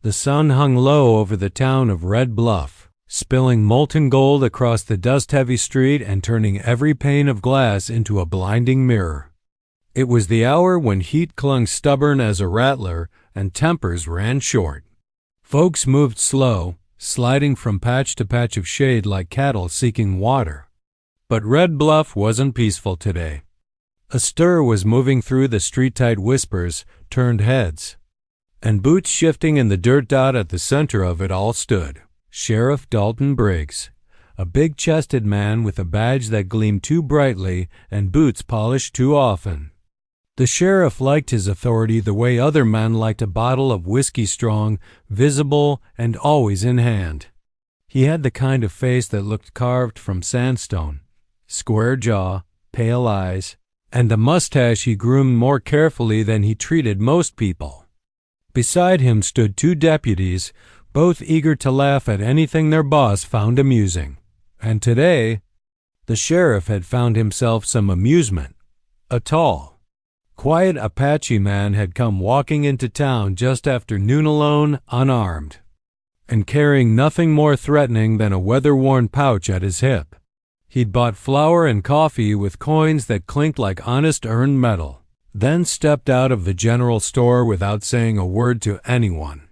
The sun hung low over the town of Red Bluff, spilling molten gold across the dust-heavy street and turning every pane of glass into a blinding mirror. It was the hour when heat clung stubborn as a rattler and tempers ran short. Folks moved slow, sliding from patch to patch of shade like cattle seeking water. But Red Bluff wasn't peaceful today. A stir was moving through the street-tight whispers, turned heads. And boots shifting in the dirt dot at the center of it all stood Sheriff Dalton Briggs, a big-chested man with a badge that gleamed too brightly and boots polished too often. The sheriff liked his authority the way other men liked a bottle of whiskey strong, visible, and always in hand. He had the kind of face that looked carved from sandstone, square jaw, pale eyes, and a mustache he groomed more carefully than he treated most people. Beside him stood two deputies, both eager to laugh at anything their boss found amusing. And today, the sheriff had found himself some amusement. A tall, quiet Apache man had come walking into town just after noon alone, unarmed, and carrying nothing more threatening than a weather-worn pouch at his hip. He'd bought flour and coffee with coins that clinked like honest earned metal, then stepped out of the general store without saying a word to anyone.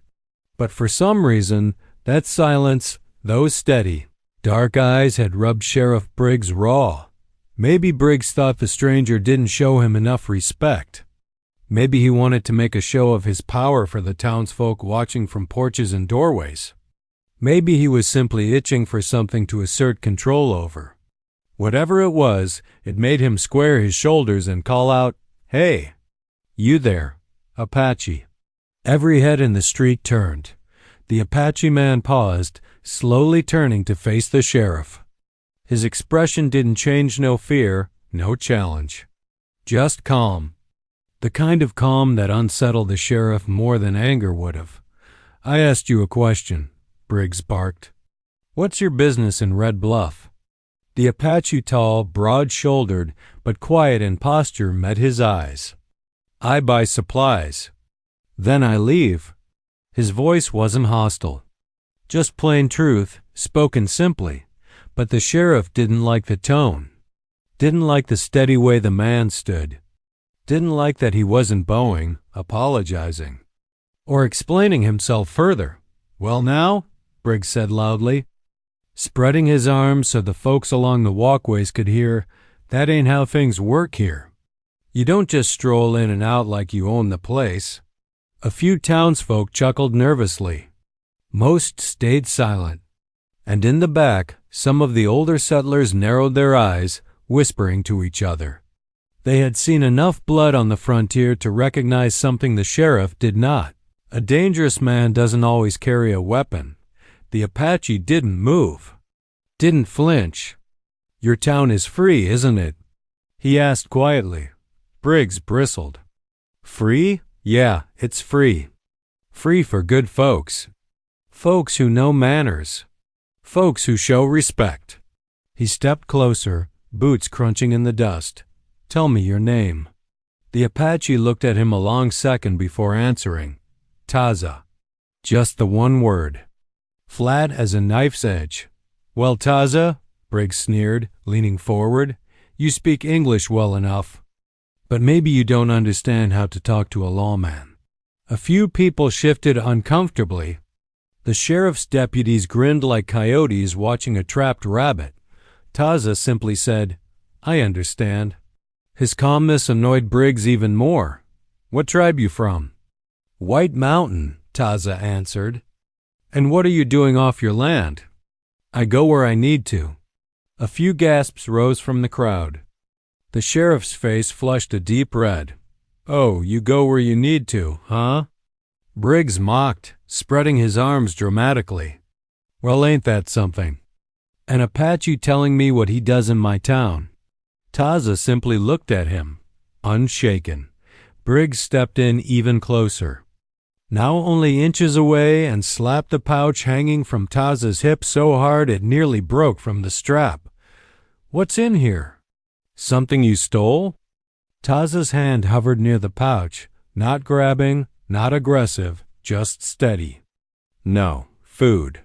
But for some reason, that silence, though steady, dark eyes had rubbed Sheriff Briggs raw. Maybe Briggs thought the stranger didn't show him enough respect. Maybe he wanted to make a show of his power for the townsfolk watching from porches and doorways. Maybe he was simply itching for something to assert control over. Whatever it was, it made him square his shoulders and call out, "Hey, you there, Apache." Every head in the street turned. The Apache man paused, slowly turning to face the sheriff. His expression didn't change, no fear, no challenge. Just calm. The kind of calm that unsettled the sheriff more than anger would have. "I asked you a question," Briggs barked. "What's your business in Red Bluff?" The Apache, tall, broad-shouldered, but quiet in posture, met his eyes. "I buy supplies. Then I leave." His voice wasn't hostile. Just plain truth, spoken simply. But the sheriff didn't like the tone. Didn't like the steady way the man stood. Didn't like that he wasn't bowing, apologizing, or explaining himself further. "Well now," Briggs said loudly, spreading his arms so the folks along the walkways could hear, "that ain't how things work here. You don't just stroll in and out like you own the place." A few townsfolk chuckled nervously. Most stayed silent. And in the back, some of the older settlers narrowed their eyes, whispering to each other. They had seen enough blood on the frontier to recognize something the sheriff did not. A dangerous man doesn't always carry a weapon. The Apache didn't move, didn't flinch. "Your town is free, isn't it?" he asked quietly. Briggs bristled. "Free? Yeah, it's free. Free for good folks. Folks who know manners. Folks who show respect." He stepped closer, boots crunching in the dust. "Tell me your name." The Apache looked at him a long second before answering. "Taza." Just the one word. Flat as a knife's edge. "Well, Taza," Briggs sneered, leaning forward, "you speak English well enough. But maybe you don't understand how to talk to a lawman." A few people shifted uncomfortably. The sheriff's deputies grinned like coyotes watching a trapped rabbit. Taza simply said, "I understand." His calmness annoyed Briggs even more. "What tribe you from?" "White Mountain," Taza answered. "And what are you doing off your land?" "I go where I need to." A few gasps rose from the crowd. The sheriff's face flushed a deep red. "Oh, you go where you need to, huh?" Briggs mocked, spreading his arms dramatically. "Well, ain't that something? An Apache telling me what he does in my town." Taza simply looked at him, unshaken. Briggs stepped in even closer, now only inches away, and slapped the pouch hanging from Taza's hip so hard it nearly broke from the strap. "What's in here? Something you stole?" Taza's hand hovered near the pouch, not grabbing, not aggressive, just steady. No, food.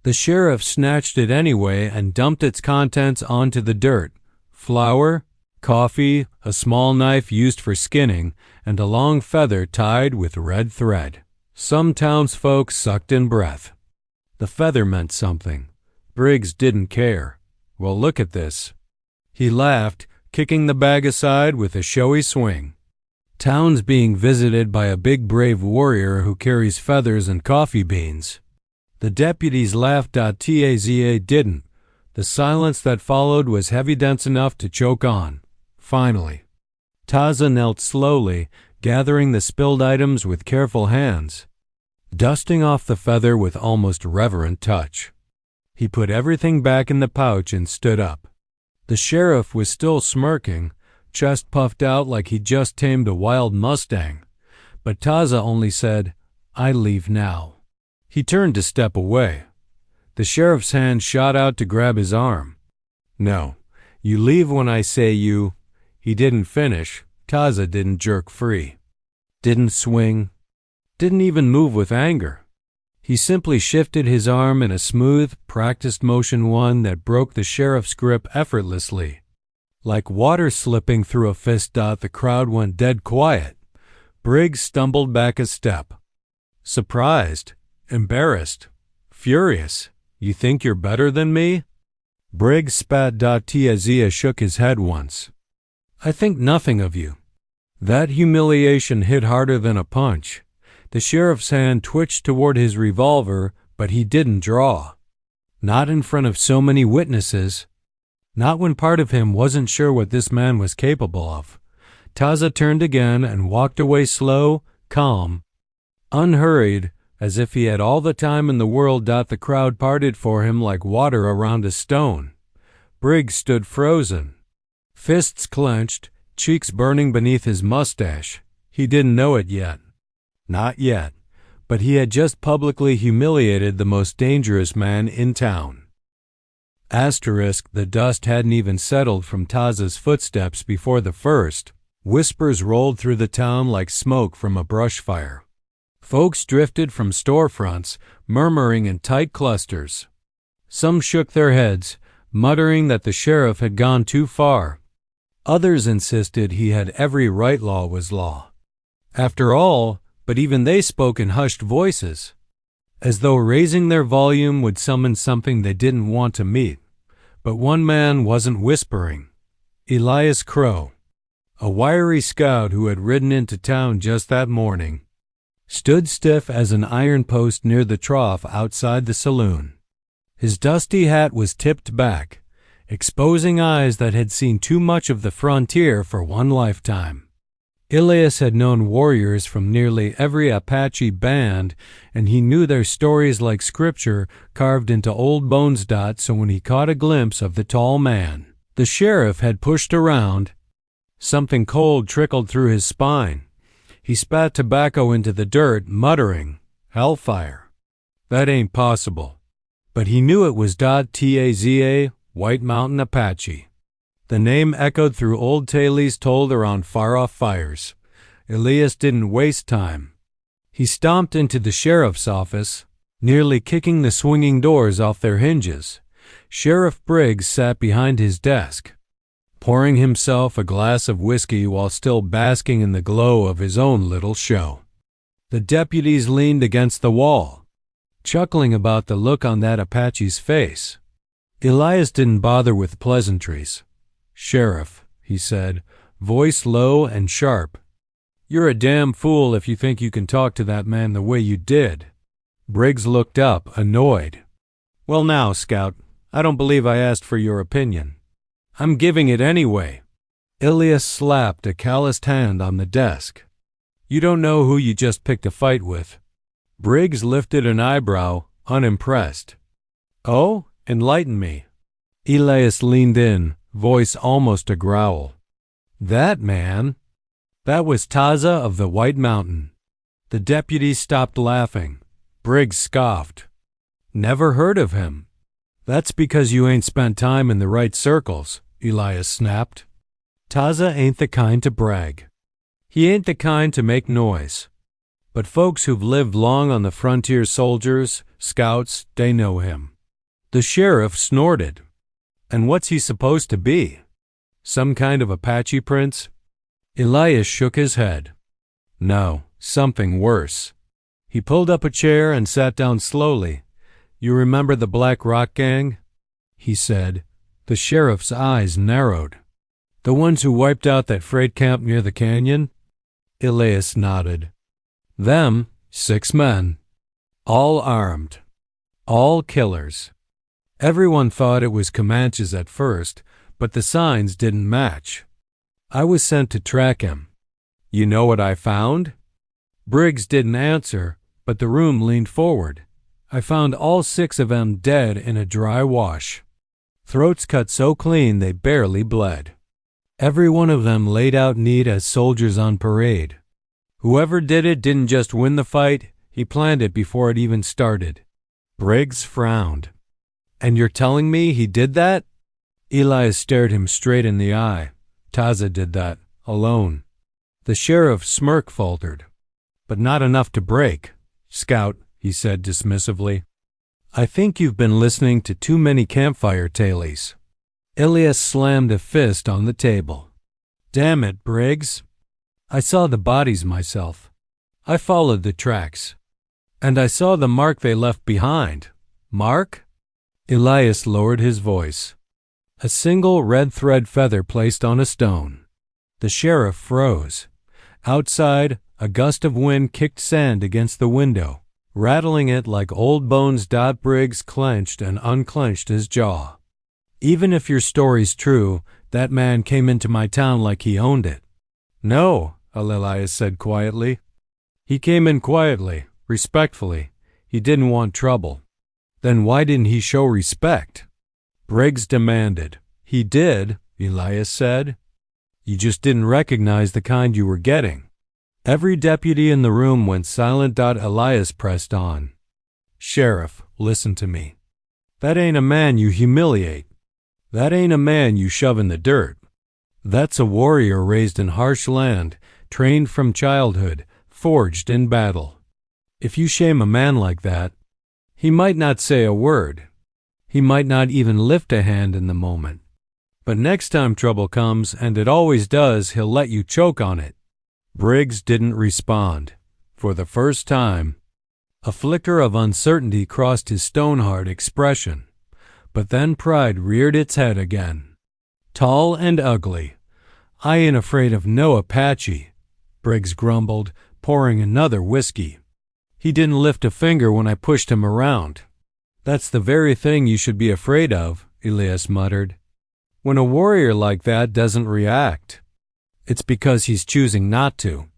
The sheriff snatched it anyway and dumped its contents onto the dirt. Flour, coffee, a small knife used for skinning, and a long feather tied with red thread. Some townsfolk sucked in breath. The feather meant something. Briggs didn't care. Well, look at this. He laughed, kicking the bag aside with a showy swing. Town's being visited by a big brave warrior who carries feathers and coffee beans. The deputies laughed. Taza didn't. The silence that followed was heavy, dense enough to choke on. Finally, Taza knelt slowly, gathering the spilled items with careful hands, dusting off the feather with almost reverent touch. He put everything back in the pouch and stood up. The sheriff was still smirking, chest puffed out like he'd just tamed a wild mustang, but Taza only said, "I leave now." He turned to step away. The sheriff's hand shot out to grab his arm. "No, you leave when I say you." He didn't finish. Taza didn't jerk free, didn't swing, didn't even move with anger. He simply shifted his arm in a smooth, practiced motion, one that broke the sheriff's grip effortlessly. Like water slipping through a fist. The crowd went dead quiet. Briggs stumbled back a step. Surprised, embarrassed, furious. "You think you're better than me?" Briggs spat. Taza shook his head once. "I think nothing of you." That humiliation hit harder than a punch. The sheriff's hand twitched toward his revolver, but he didn't draw. Not in front of so many witnesses. Not when part of him wasn't sure what this man was capable of. Taza turned again and walked away, slow, calm, unhurried, as if he had all the time in the world. The crowd parted for him like water around a stone. Briggs stood frozen, fists clenched, cheeks burning beneath his mustache. He didn't know it yet. Not yet. But he had just publicly humiliated the most dangerous man in town. The dust hadn't even settled from Taza's footsteps before the first. Whispers rolled through the town like smoke from a brush fire. Folks drifted from storefronts, murmuring in tight clusters. Some shook their heads, muttering that the sheriff had gone too far. Others insisted he had every right. Law was law. After all, but even they spoke in hushed voices, as though raising their volume would summon something they didn't want to meet. But one man wasn't whispering. Elias Crow, a wiry scout who had ridden into town just that morning, stood stiff as an iron post near the trough outside the saloon. His dusty hat was tipped back, exposing eyes that had seen too much of the frontier for one lifetime. Elias had known warriors from nearly every Apache band, and he knew their stories like scripture carved into old bones. So when he caught a glimpse of the tall man the sheriff had pushed around, something cold trickled through his spine. He spat tobacco into the dirt, muttering, "Hellfire. That ain't possible." But he knew it was Taza, White Mountain Apache. The name echoed through old tales told around far-off fires. Elias didn't waste time. He stomped into the sheriff's office, nearly kicking the swinging doors off their hinges. Sheriff Briggs sat behind his desk, pouring himself a glass of whiskey while still basking in the glow of his own little show. The deputies leaned against the wall, chuckling about the look on that Apache's face. Elias didn't bother with pleasantries. "Sheriff," he said, voice low and sharp, "you're a damn fool if you think you can talk to that man the way you did." Briggs looked up, annoyed. "Well now, Scout, I don't believe I asked for your opinion. I'm giving it anyway." Elias slapped a calloused hand on the desk. "You don't know who you just picked a fight with." Briggs lifted an eyebrow, unimpressed. "Oh, enlighten me." Elias leaned in, voice almost a growl. "That man? That was Taza of the White Mountain." The deputies stopped laughing. Briggs scoffed. "Never heard of him." "That's because you ain't spent time in the right circles," Elias snapped. "Taza ain't the kind to brag. He ain't the kind to make noise. But folks who've lived long on the frontier, soldiers, scouts, they know him. The sheriff snorted. And what's he supposed to be? Some kind of Apache prince? Elias shook his head. No, something worse. He pulled up a chair and sat down slowly. You remember the Black Rock Gang? He said. The sheriff's eyes narrowed. The ones who wiped out that freight camp near the canyon? Elias nodded. Them, 6 men. All armed. All killers. Everyone thought it was Comanches at first, but the signs didn't match. I was sent to track him. You know what I found? Briggs didn't answer, but the room leaned forward. I found all 6 of them dead in a dry wash. Throats cut so clean they barely bled. Every one of them laid out neat as soldiers on parade. Whoever did it didn't just win the fight, he planned it before it even started. Briggs frowned. And you're telling me he did that? Elias stared him straight in the eye. Taza did that, alone. The sheriff's smirk faltered. But not enough to break. Scout, he said dismissively. I think you've been listening to too many campfire tales. Elias slammed a fist on the table. Damn it, Briggs. I saw the bodies myself. I followed the tracks. And I saw the mark they left behind. Mark? Elias lowered his voice. A single red thread feather placed on a stone. The sheriff froze. Outside, a gust of wind kicked sand against the window, rattling it like old bones. Briggs clenched and unclenched his jaw. Even if your story's true, that man came into my town like he owned it. No, Elias said quietly. He came in quietly, respectfully. He didn't want trouble. Then why didn't he show respect? Briggs demanded. He did, Elias said. You just didn't recognize the kind you were getting. Every deputy in the room went silent. Elias pressed on. Sheriff, listen to me. That ain't a man you humiliate. That ain't a man you shove in the dirt. That's a warrior raised in harsh land, trained from childhood, forged in battle. If you shame a man like that, he might not say a word. He might not even lift a hand in the moment. But next time trouble comes, and it always does, he'll let you choke on it. Briggs didn't respond. For the first time, a flicker of uncertainty crossed his stone-hard expression. But then pride reared its head again. Tall and ugly. I ain't afraid of no Apache, Briggs grumbled, pouring another whiskey. He didn't lift a finger when I pushed him around. That's the very thing you should be afraid of, Elias muttered. When a warrior like that doesn't react, it's because he's choosing not to.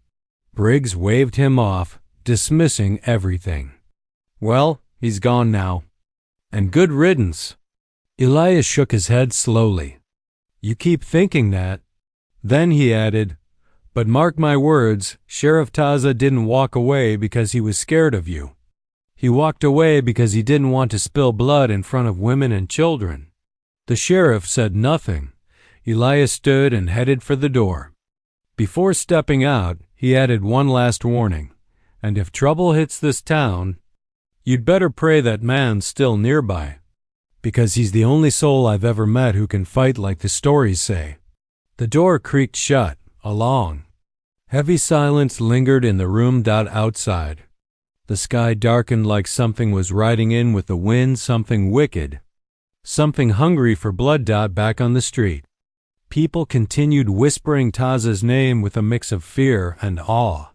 Briggs waved him off, dismissing everything. Well, he's gone now. And good riddance. Elias shook his head slowly. You keep thinking that. Then he added, but mark my words, Sheriff Taza didn't walk away because he was scared of you. He walked away because he didn't want to spill blood in front of women and children. The sheriff said nothing. Elias stood and headed for the door. Before stepping out, he added one last warning. And if trouble hits this town, you'd better pray that man's still nearby, because he's the only soul I've ever met who can fight like the stories say. The door creaked shut. A long, heavy silence lingered in the room. Outside, the sky darkened like something was riding in with the wind, something wicked, something hungry for blood. Back on the street, people continued whispering Taza's name with a mix of fear and awe.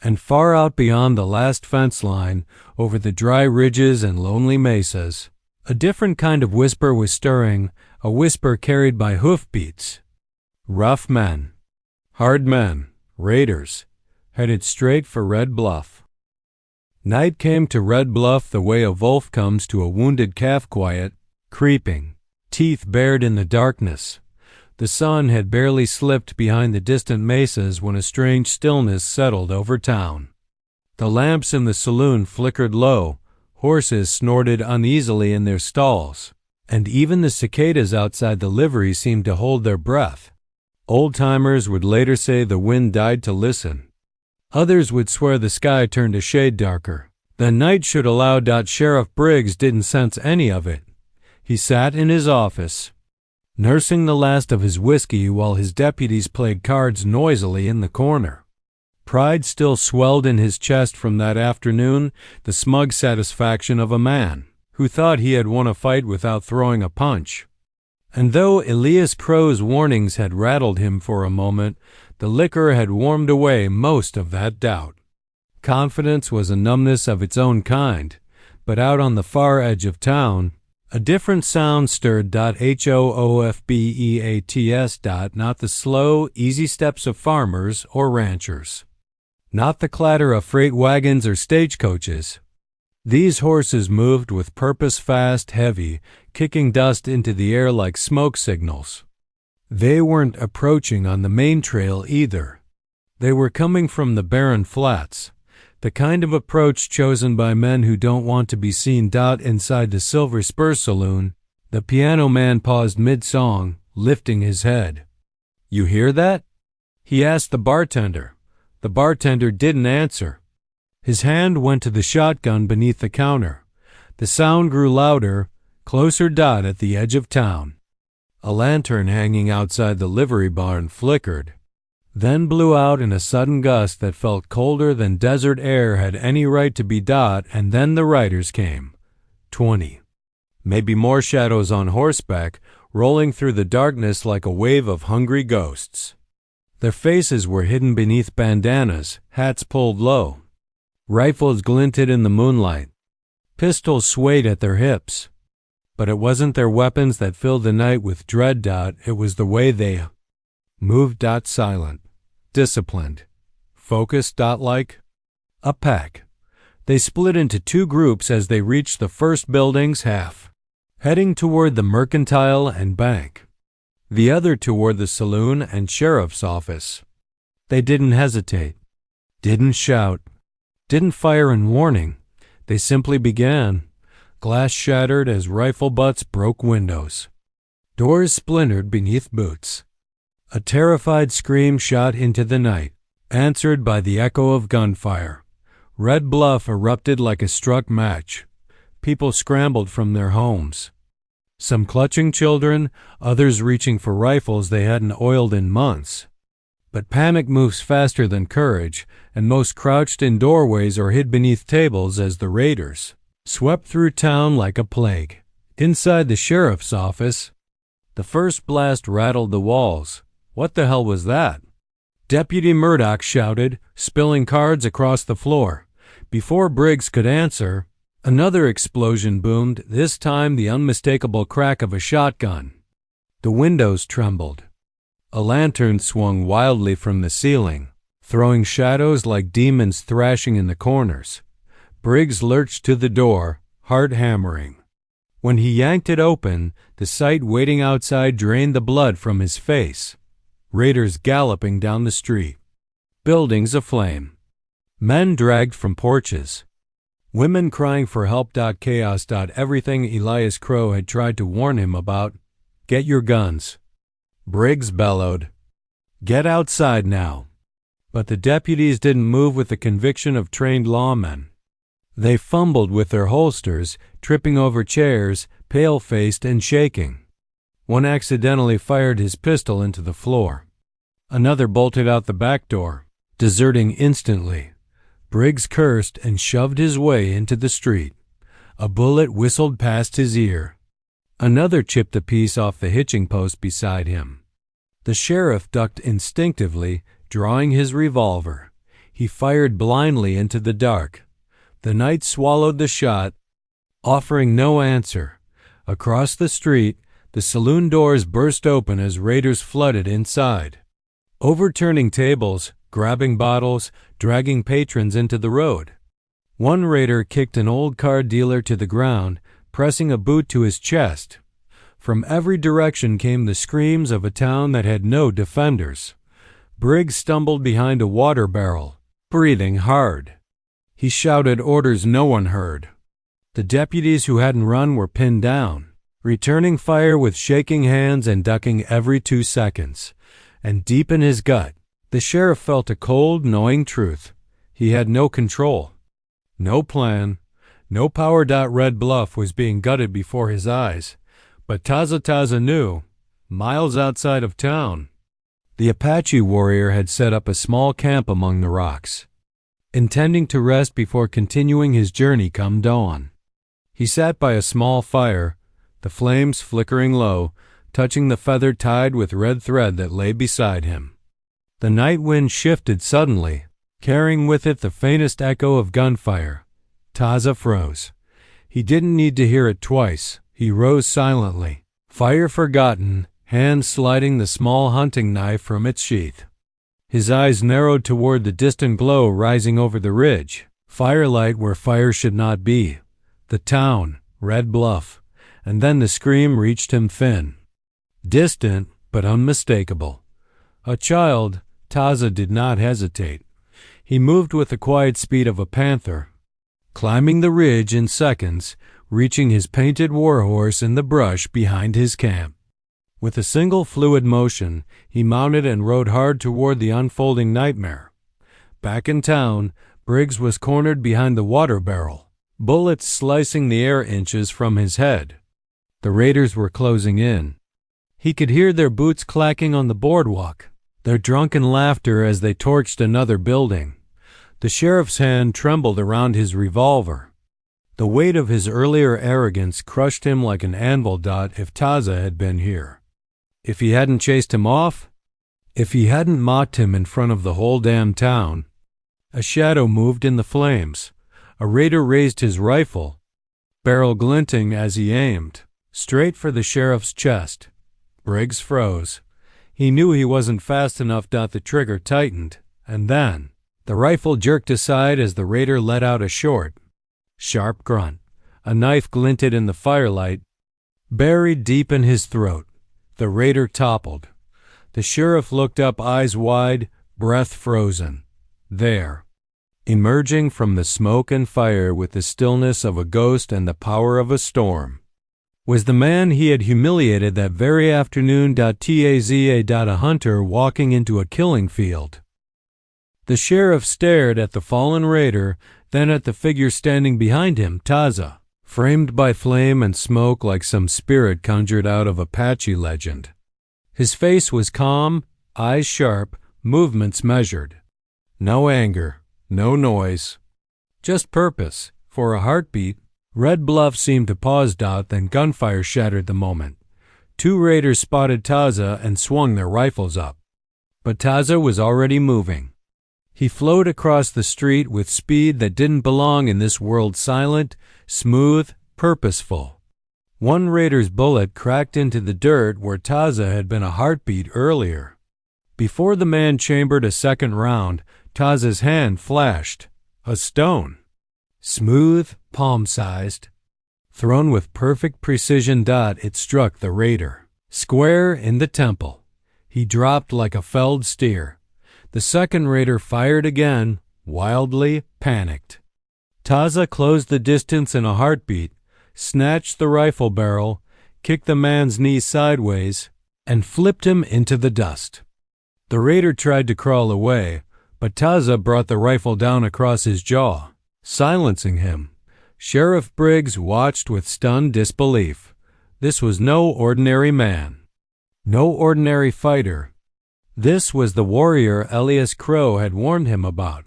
And far out beyond the last fence line, over the dry ridges and lonely mesas, a different kind of whisper was stirring, a whisper carried by hoofbeats. Rough men. Hard men, raiders, headed straight for Red Bluff. Night came to Red Bluff the way a wolf comes to a wounded calf, quiet, creeping, teeth bared in the darkness. The sun had barely slipped behind the distant mesas when a strange stillness settled over town. The lamps in the saloon flickered low, horses snorted uneasily in their stalls, and even the cicadas outside the livery seemed to hold their breath. Old-timers would later say the wind died to listen. Others would swear the sky turned a shade darker. The night should allow. Sheriff Briggs didn't sense any of it. He sat in his office, nursing the last of his whiskey while his deputies played cards noisily in the corner. Pride still swelled in his chest from that afternoon, the smug satisfaction of a man who thought he had won a fight without throwing a punch. And though Elias Crow's warnings had rattled him for a moment, the liquor had warmed away most of that doubt. Confidence was a numbness of its own kind, but out on the far edge of town, a different sound stirred. HOOFBEATS. Not the slow, easy steps of farmers or ranchers. Not the clatter of freight wagons or stagecoaches. These horses moved with purpose, fast, heavy, kicking dust into the air like smoke signals. They weren't approaching on the main trail either. They were coming from the barren flats, the kind of approach chosen by men who don't want to be seen. Inside the Silver Spur Saloon, the piano man paused mid-song, lifting his head. "You hear that?" he asked the bartender. The bartender didn't answer. His hand went to the shotgun beneath the counter. The sound grew louder, closer. At the edge of town, a lantern hanging outside the livery barn flickered, then blew out in a sudden gust that felt colder than desert air had any right to be. And then the riders came. 20. Maybe more shadows on horseback, rolling through the darkness like a wave of hungry ghosts. Their faces were hidden beneath bandanas, hats pulled low. Rifles glinted in the moonlight. Pistols swayed at their hips. But it wasn't their weapons that filled the night with dread. It was the way they moved. Silent, disciplined, focused. Like a pack. They split into two groups as they reached the first building's half, heading toward the mercantile and bank, the other toward the saloon and sheriff's office. They didn't hesitate, didn't shout, didn't fire in warning. They simply began. Glass shattered as rifle butts broke windows. Doors splintered beneath boots. A terrified scream shot into the night, answered by the echo of gunfire. Red Bluff erupted like a struck match. People scrambled from their homes. Some clutching children, others reaching for rifles they hadn't oiled in months. But panic moves faster than courage, and most crouched in doorways or hid beneath tables as the raiders swept through town like a plague. Inside the sheriff's office, the first blast rattled the walls. What the hell was that? Deputy Murdoch shouted, spilling cards across the floor. Before Briggs could answer, another explosion boomed, this time the unmistakable crack of a shotgun. The windows trembled. A lantern swung wildly from the ceiling, throwing shadows like demons thrashing in the corners. Briggs lurched to the door, heart hammering. When he yanked it open, the sight waiting outside drained the blood from his face. Raiders galloping down the street. Buildings aflame. Men dragged from porches. Women crying for help. Chaos. Everything Elias Crow had tried to warn him about. Get your guns. Briggs bellowed. Get outside now. But the deputies didn't move with the conviction of trained lawmen. They fumbled with their holsters, tripping over chairs, pale-faced and shaking. One accidentally fired his pistol into the floor. Another bolted out the back door, deserting instantly. Briggs cursed and shoved his way into the street. A bullet whistled past his ear. Another chipped a piece off the hitching post beside him. The sheriff ducked instinctively, drawing his revolver. He fired blindly into the dark. The night swallowed the shot, offering no answer. Across the street, the saloon doors burst open as raiders flooded inside, overturning tables, grabbing bottles, dragging patrons into the road. One raider kicked an old car dealer to the ground, pressing a boot to his chest. From every direction came the screams of a town that had no defenders. Briggs stumbled behind a water barrel, breathing hard. He shouted orders no one heard. The deputies who hadn't run were pinned down, returning fire with shaking hands and ducking every 2 seconds. And deep in his gut, the sheriff felt a cold, gnawing truth. He had no control, no plan, no power. Red Bluff was being gutted before his eyes, but Taza knew, miles outside of town, the Apache warrior had set up a small camp among the rocks, intending to rest before continuing his journey come dawn. He sat by a small fire, the flames flickering low, touching the feathered tide with red thread that lay beside him. The night wind shifted suddenly, carrying with it the faintest echo of gunfire. Taza froze. He didn't need to hear it twice. He rose silently, fire forgotten, hand sliding the small hunting knife from its sheath. His eyes narrowed toward the distant glow rising over the ridge, firelight where fire should not be. The town, Red Bluff, and then the scream reached him thin, distant but unmistakable. A child, Taza did not hesitate. He moved with the quiet speed of a panther, climbing the ridge in seconds, reaching his painted warhorse in the brush behind his camp. With a single fluid motion, he mounted and rode hard toward the unfolding nightmare. Back in town, Briggs was cornered behind the water barrel, bullets slicing the air inches from his head. The raiders were closing in. He could hear their boots clacking on the boardwalk, their drunken laughter as they torched another building. The sheriff's hand trembled around his revolver. The weight of his earlier arrogance crushed him like an anvil. If Taza had been here, if he hadn't chased him off, if he hadn't mocked him in front of the whole damn town. A shadow moved in the flames. A raider raised his rifle, barrel glinting as he aimed, straight for the sheriff's chest. Briggs froze. He knew he wasn't fast enough. The trigger tightened, and then the rifle jerked aside as the raider let out a short, sharp grunt. A knife glinted in the firelight, buried deep in his throat. The raider toppled. The sheriff looked up, eyes wide, breath frozen. There, emerging from the smoke and fire with the stillness of a ghost and the power of a storm, was the man he had humiliated that very afternoon. Taza, a hunter walking into a killing field. The sheriff stared at the fallen raider, then at the figure standing behind him, Taza, framed by flame and smoke like some spirit conjured out of Apache legend. His face was calm, eyes sharp, movements measured. No anger, no noise, just purpose. For a heartbeat, Red Bluff seemed to pause. Then gunfire shattered the moment. Two raiders spotted Taza and swung their rifles up. But Taza was already moving. He flowed across the street with speed that didn't belong in this world, silent, smooth, purposeful. One raider's bullet cracked into the dirt where Taza had been a heartbeat earlier. Before the man chambered a second round, Taza's hand flashed. A stone. Smooth, palm-sized. Thrown with perfect precision. It struck the raider square in the temple. He dropped like a felled steer. The second raider fired again, wildly, panicked. Taza closed the distance in a heartbeat, snatched the rifle barrel, kicked the man's knee sideways, and flipped him into the dust. The raider tried to crawl away, but Taza brought the rifle down across his jaw, silencing him. Sheriff Briggs watched with stunned disbelief. This was no ordinary man, no ordinary fighter. This was the warrior Elias Crow had warned him about.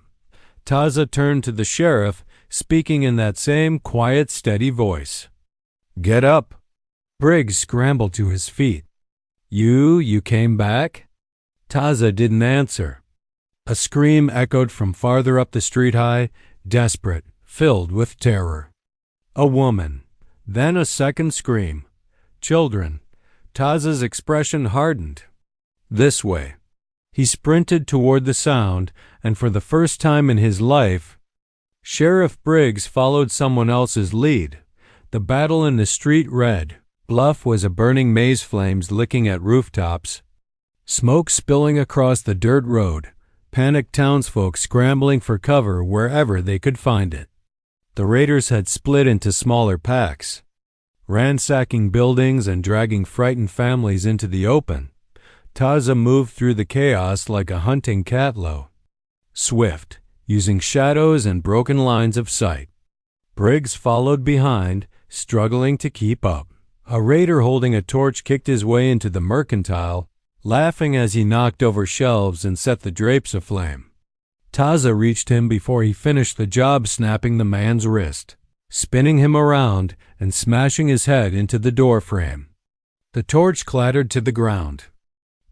Taza turned to the sheriff, speaking in that same quiet, steady voice. "Get up." Briggs scrambled to his feet. You came back?" Taza didn't answer. A scream echoed from farther up the street, high, desperate, filled with terror. A woman. Then a second scream. Children. Taza's expression hardened. This way. He sprinted toward the sound, and for the first time in his life, Sheriff Briggs followed someone else's lead. The battle in the street Red Bluff was a burning maze, flames licking at rooftops, smoke spilling across the dirt road, panicked townsfolk scrambling for cover wherever they could find it. The raiders had split into smaller packs, ransacking buildings and dragging frightened families into the open. Taza moved through the chaos like a hunting catlow, swift, using shadows and broken lines of sight. Briggs followed behind, struggling to keep up. A raider holding a torch kicked his way into the mercantile, laughing as he knocked over shelves and set the drapes aflame. Taza reached him before he finished the job, snapping the man's wrist, spinning him around and smashing his head into the door frame. The torch clattered to the ground.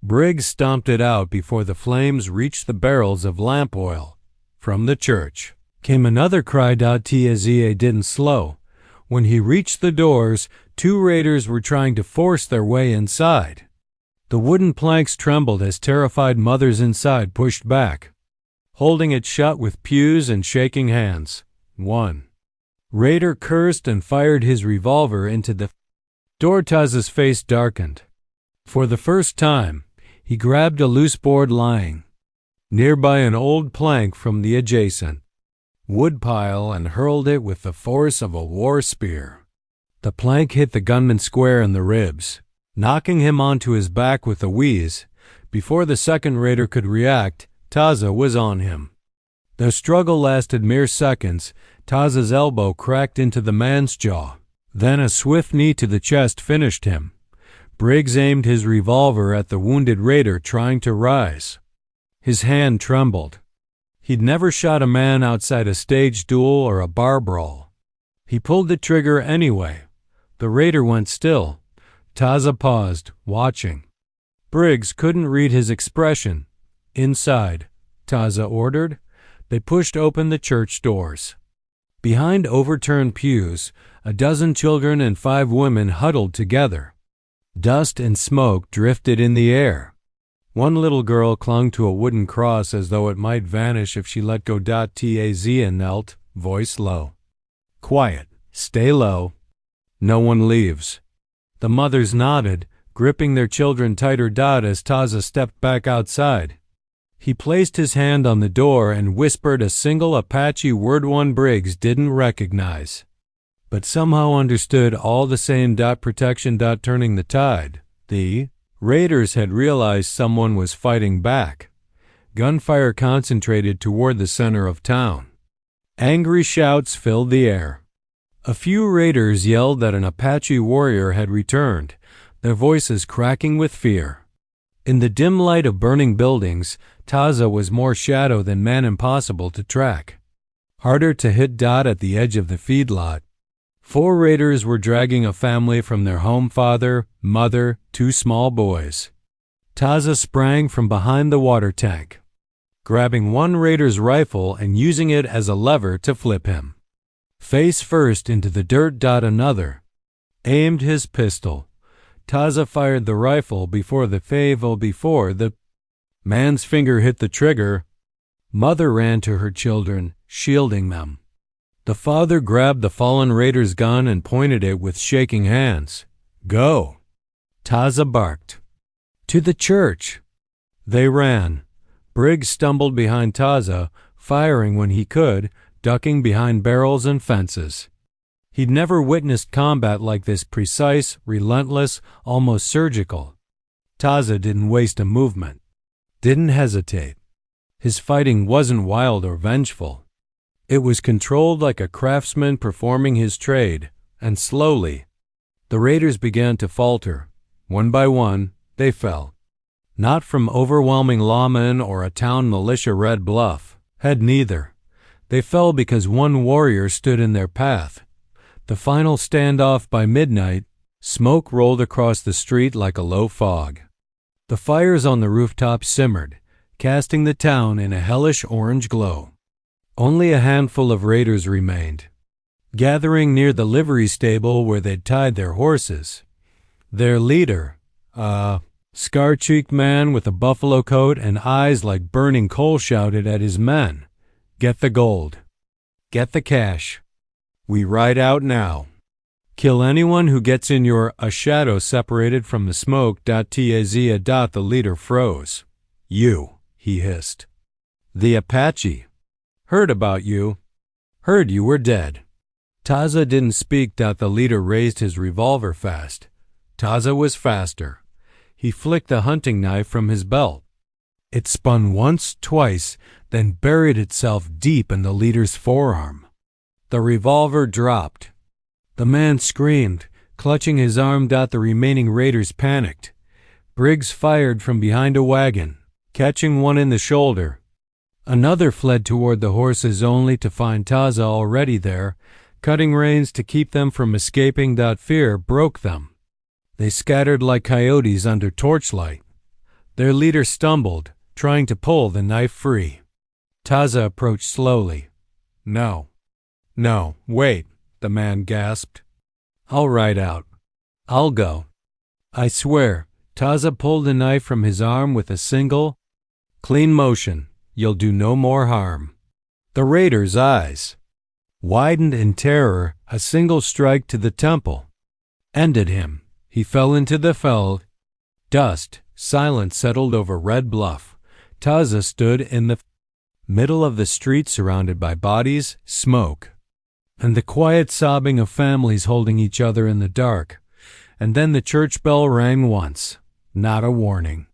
Briggs stomped it out before the flames reached the barrels of lamp oil. From the church came another cry. Taza didn't slow. When he reached the doors, 2 raiders were trying to force their way inside. The wooden planks trembled as terrified mothers inside pushed back, holding it shut with pews and shaking hands. One raider cursed and fired his revolver into the door. Taza's face darkened. For the first time, he grabbed a loose board lying nearby, an old plank from the adjacent woodpile, and hurled it with the force of a war spear. The plank hit the gunman square in the ribs, knocking him onto his back with a wheeze. Before the second raider could react, Taza was on him. The struggle lasted mere seconds. Taza's elbow cracked into the man's jaw. Then a swift knee to the chest finished him. Briggs aimed his revolver at the wounded raider trying to rise. His hand trembled. He'd never shot a man outside a stage duel or a bar brawl. He pulled the trigger anyway. The raider went still. Taza paused, watching. Briggs couldn't read his expression. Inside, Taza ordered. They pushed open the church doors. Behind overturned pews, a dozen children and 5 women huddled together. Dust and smoke drifted in the air. One little girl clung to a wooden cross as though it might vanish if she let go. Taza knelt, voice low. Quiet. Stay low. No one leaves. The mothers nodded, gripping their children tighter. As Taza stepped back outside, he placed his hand on the door and whispered a single Apache word one Briggs didn't recognize, but somehow understood all the same. Protection. Turning the tide. The raiders had realized someone was fighting back. Gunfire concentrated toward the center of town. Angry shouts filled the air. A few raiders yelled that an Apache warrior had returned, their voices cracking with fear. In the dim light of burning buildings, Taza was more shadow than man, impossible to track. Harder to hit. At the edge of the feedlot, 4 raiders were dragging a family from their home: father, mother, 2 small boys. Taza sprang from behind the water tank, grabbing one raider's rifle and using it as a lever to flip him face first into the dirt. Another aimed his pistol. Taza fired the rifle before the man's finger hit the trigger. Mother ran to her children, shielding them. The father grabbed the fallen raider's gun and pointed it with shaking hands. Go, Taza barked. To the church. They ran. Briggs stumbled behind Taza, firing when he could, ducking behind barrels and fences. He'd never witnessed combat like this: precise, relentless, almost surgical. Taza didn't waste a movement, didn't hesitate. His fighting wasn't wild or vengeful. It was controlled, like a craftsman performing his trade, and slowly, the raiders began to falter. One by one, they fell. Not from overwhelming lawmen or a town militia. Red Bluff had neither. They fell because one warrior stood in their path. The final standoff. By midnight, smoke rolled across the street like a low fog. The fires on the rooftops simmered, casting the town in a hellish orange glow. Only a handful of raiders remained, gathering near the livery stable where they'd tied their horses. Their leader, a scar-cheeked man with a buffalo coat and eyes like burning coal, shouted at his men, "Get the gold. Get the cash. We ride out now. Kill anyone who gets in your." A shadow separated from the smoke. Taza. The leader froze. "You," he hissed. "The Apache. Heard about you. Heard you were dead." Taza didn't speak. The leader raised his revolver fast. Taza was faster. He flicked the hunting knife from his belt. It spun once, twice, then buried itself deep in the leader's forearm. The revolver dropped. The man screamed, clutching his arm. The remaining raiders panicked. Briggs fired from behind a wagon, catching one in the shoulder. Another fled toward the horses only to find Taza already there, cutting reins to keep them from escaping. Fear broke them. They scattered like coyotes under torchlight. Their leader stumbled, trying to pull the knife free. Taza approached slowly. No, wait, the man gasped. I'll ride out. I'll go. I swear. Taza pulled the knife from his arm with a single, clean motion. You'll do no more harm. The raider's eyes widened in terror. A single strike to the temple ended him. He fell into the fell. Dust, silence settled over Red Bluff. Taza stood in the middle of the street surrounded by bodies, smoke, and the quiet sobbing of families holding each other in the dark. And then the church bell rang once. Not a warning.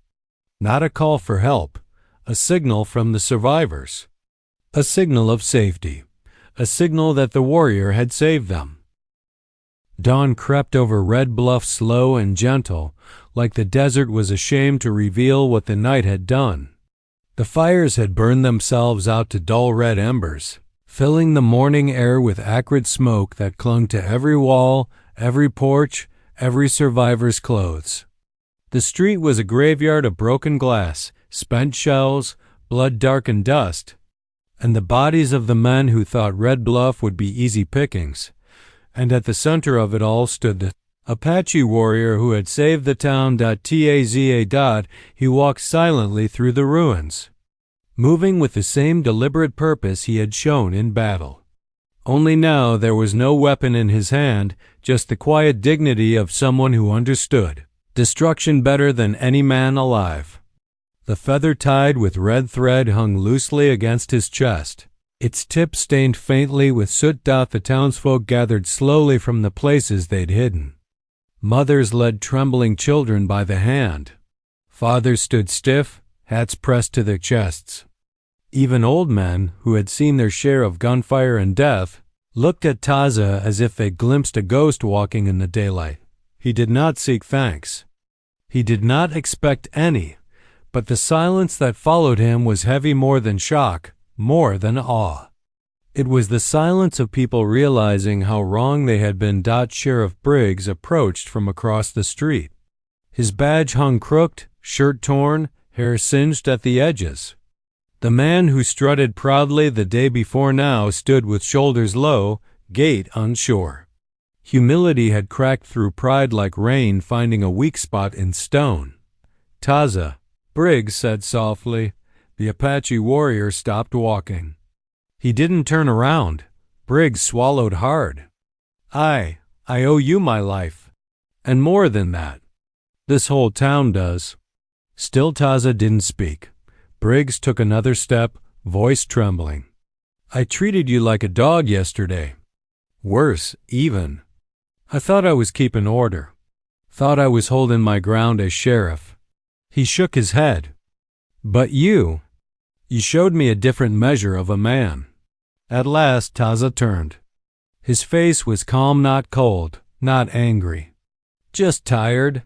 Not a call for help. A signal from the survivors. A signal of safety. A signal that the warrior had saved them. Dawn crept over Red Bluff slow and gentle, like the desert was ashamed to reveal what the night had done. The fires had burned themselves out to dull red embers, filling the morning air with acrid smoke that clung to every wall, every porch, every survivor's clothes. The street was a graveyard of broken glass, spent shells, blood-darkened dust, and the bodies of the men who thought Red Bluff would be easy pickings. And at the center of it all stood the Apache warrior who had saved the town. Taza. He walked silently through the ruins, moving with the same deliberate purpose he had shown in battle. Only now there was no weapon in his hand, just the quiet dignity of someone who understood destruction better than any man alive. The feather tied with red thread hung loosely against his chest, its tip stained faintly with soot. The townsfolk gathered slowly from the places they'd hidden. Mothers led trembling children by the hand. Fathers stood stiff, hats pressed to their chests. Even old men, who had seen their share of gunfire and death, looked at Taza as if they'd glimpsed a ghost walking in the daylight. He did not seek thanks. He did not expect any, but the silence that followed him was heavy more than shock, more than awe. It was the silence of people realizing how wrong they had been. Sheriff Briggs approached from across the street. His badge hung crooked, shirt torn, hair singed at the edges. The man who strutted proudly the day before now stood with shoulders low, gait unsure. Humility had cracked through pride like rain finding a weak spot in stone. Taza, Briggs said softly. The Apache warrior stopped walking. He didn't turn around. Briggs swallowed hard. I owe you my life. And more than that. This whole town does. Still Taza didn't speak. Briggs took another step, voice trembling. I treated you like a dog yesterday. Worse, even. I thought I was keeping order. Thought I was holding my ground as sheriff. He shook his head. But you showed me a different measure of a man. At last Taza turned. His face was calm, not cold, not angry. Just tired.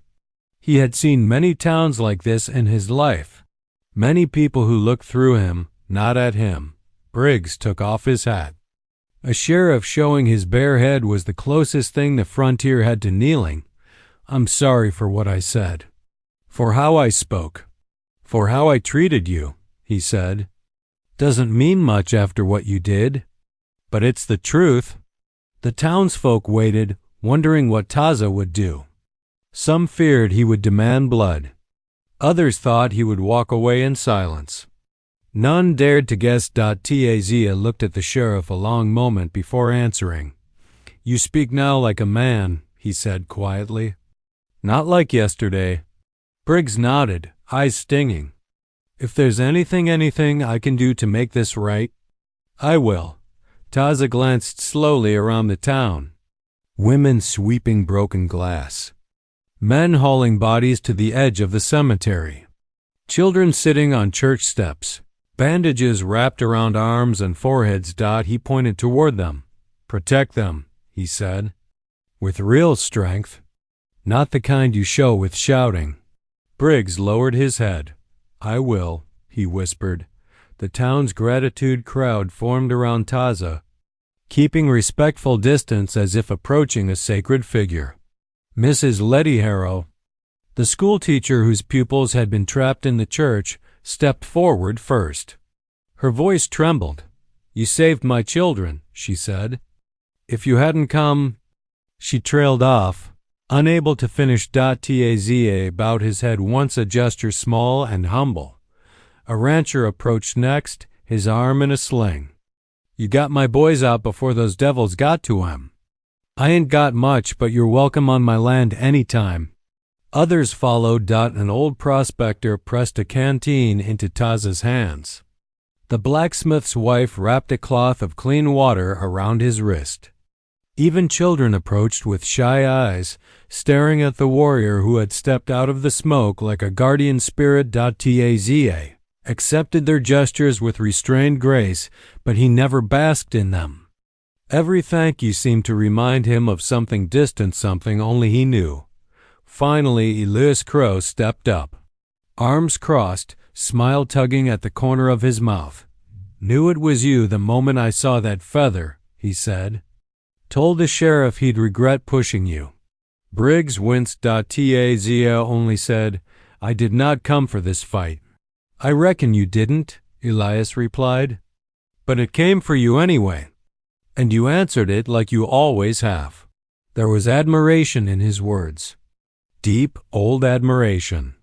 He had seen many towns like this in his life. Many people who looked through him, not at him. Briggs took off his hat. A sheriff showing his bare head was the closest thing the frontier had to kneeling. I'm sorry for what I said. For how I spoke. For how I treated you, he said. Doesn't mean much after what you did. But it's the truth. The townsfolk waited, wondering what Taza would do. Some feared he would demand blood. Others thought he would walk away in silence. None dared to guess. Taza looked at the sheriff a long moment before answering. You speak now like a man, he said quietly. Not like yesterday. Briggs nodded, eyes stinging. If there's anything I can do to make this right, I will. Taza glanced slowly around the town. Women sweeping broken glass. Men hauling bodies to the edge of the cemetery. Children sitting on church steps, bandages wrapped around arms and foreheads. He pointed toward them. Protect them, he said, with real strength, not the kind you show with shouting. Briggs lowered his head. I will, he whispered. The town's gratitude crowd formed around Taza, keeping respectful distance as if approaching a sacred figure. Mrs. Letty Harrow, the schoolteacher whose pupils had been trapped in the church, stepped forward first. Her voice trembled. You saved my children, she said. If you hadn't come... She trailed off, unable to finish. Taza bowed his head once, a gesture small and humble. A rancher approached next, his arm in a sling. You got my boys out before those devils got to him. I ain't got much, but you're welcome on my land anytime. Others followed. An old prospector pressed a canteen into Taza's hands. The blacksmith's wife wrapped a cloth of clean water around his wrist. Even children approached with shy eyes, staring at the warrior who had stepped out of the smoke like a guardian spirit. Taza accepted their gestures with restrained grace, but he never basked in them. Every thank you seemed to remind him of something distant, something only he knew. Finally, Elias Crow stepped up. Arms crossed, smile tugging at the corner of his mouth. Knew it was you the moment I saw that feather, he said. Told the sheriff he'd regret pushing you. Briggs winced. Taza only said, I did not come for this fight. I reckon you didn't, Elias replied. But it came for you anyway. And you answered it like you always have. There was admiration in his words. Deep, old admiration.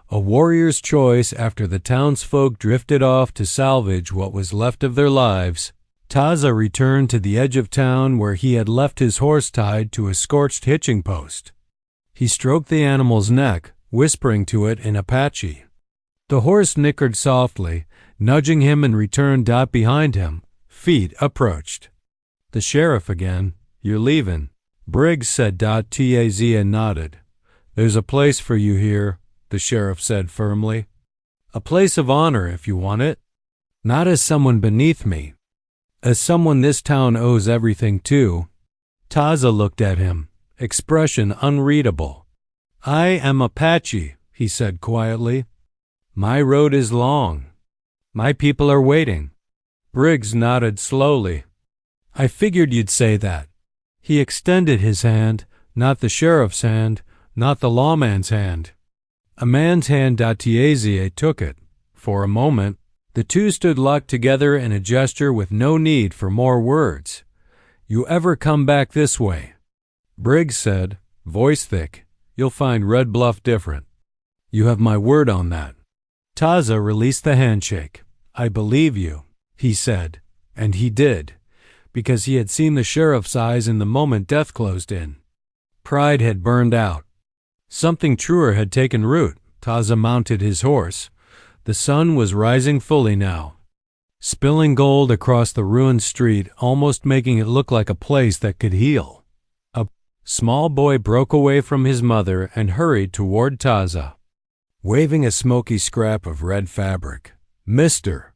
A warrior's choice after the townsfolk drifted off to salvage what was left of their lives. Taza returned to the edge of town where he had left his horse tied to a scorched hitching post. He stroked the animal's neck, whispering to it in Apache. The horse nickered softly, nudging him in return. Behind him, feet approached. The sheriff again. You're leaving, Briggs said. Taza nodded. There's a place for you here, the sheriff said firmly. A place of honor if you want it. Not as someone beneath me. As someone this town owes everything to. Taza looked at him, expression unreadable. I am Apache, he said quietly. My road is long. My people are waiting. Briggs nodded slowly. I figured you'd say that. He extended his hand, not the sheriff's hand, not the lawman's hand. A man's hand. Taza took it. For a moment, the two stood locked together in a gesture with no need for more words. You ever come back this way? Briggs said, voice thick, you'll find Red Bluff different. You have my word on that. Taza released the handshake. I believe you, he said, and he did, because he had seen the sheriff's eyes in the moment death closed in. Pride had burned out. Something truer had taken root. Taza mounted his horse. The sun was rising fully now, spilling gold across the ruined street, almost making it look like a place that could heal. A small boy broke away from his mother and hurried toward Taza, waving a smoky scrap of red fabric. Mister,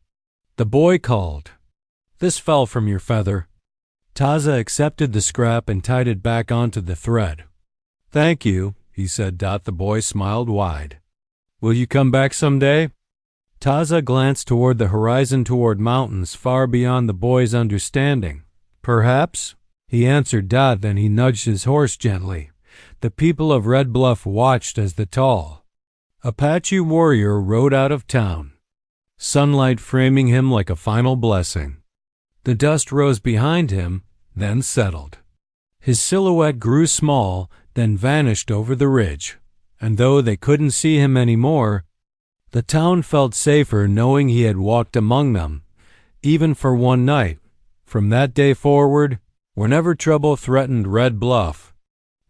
the boy called. This fell from your feather. Taza accepted the scrap and tied it back onto the thread. Thank you, he said. The boy smiled wide. Will you come back someday? Taza glanced toward the horizon, toward mountains far beyond the boy's understanding. Perhaps, he answered. Then he nudged his horse gently. The people of Red Bluff watched as the tall Apache warrior rode out of town, sunlight framing him like a final blessing. The dust rose behind him, then settled. His silhouette grew small, then vanished over the ridge, and though they couldn't see him anymore, the town felt safer knowing he had walked among them, even for one night. From that day forward, whenever trouble threatened Red Bluff,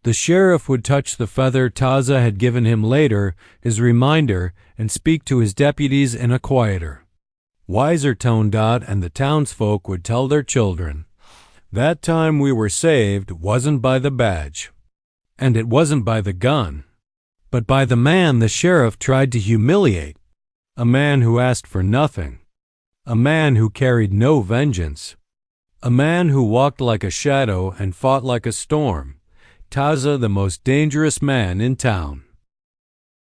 the sheriff would touch the feather Taza had given him later, his reminder, and speak to his deputies in a quieter, wiser tone. And the townsfolk would tell their children, that time we were saved wasn't by the badge, and it wasn't by the gun, but by the man the sheriff tried to humiliate. a man who asked for nothing, a man who carried no vengeance, a man who walked like a shadow and fought like a storm, Taza, the most dangerous man in town.